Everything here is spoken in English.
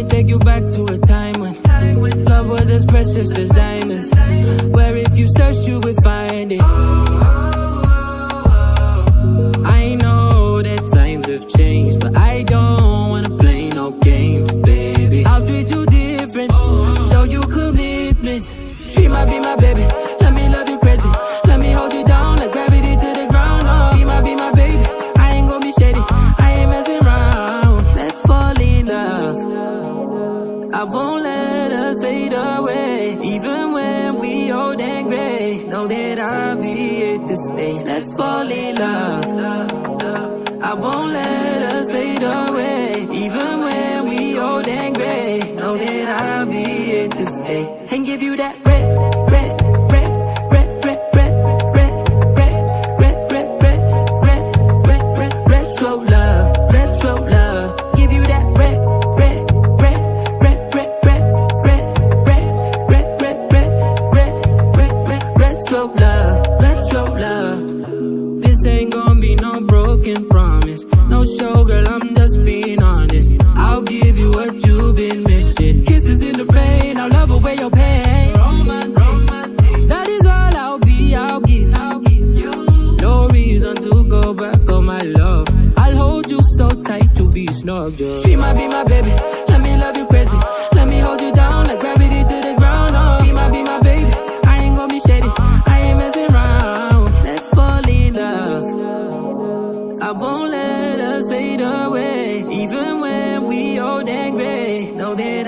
me take you back to a time when love was as precious as diamonds, where if you search you would find it. I know that times have changed, but I don't wanna play no games, baby. I'll treat you different, show you commitment. She might be my baby, let me love you crazy, let me hold you down like gravity to the ground. Oh, she might be my baby, I ain't gon' be shady, I ain't messing around. Let's fall in love, I won't let us fade away. Even when we old and gray, know that I'll be here to stay. Let's fall in love, I won't let us fade away. Even when we old and gray, know that I'll be here to stay. And give you that red, red, red, red, red, red, red, red, red, red, red, red, red, red, slow love, red, slow love. Give you that red, red, red, red, red, red, red, red, red, red, red, red, red, red, red, slow love, red, slow love. This ain't gon' be no broken promise, no show, girl, I'm just being honest. I'll give you what you've been missing. Kisses in the rain, I'll love away your pain. Romantic, that is all I'll be, I'll give you. No reason to go back on my love. I'll hold you so tight to be snug, yeah. She might be my baby, let me love you crazy, let me hold you down like gravity to the ground. Oh, she might be my baby, I ain't gon' be shady, I ain't messing around. Let's fall in love, I won't let us fade away. Even when we old and gray, know that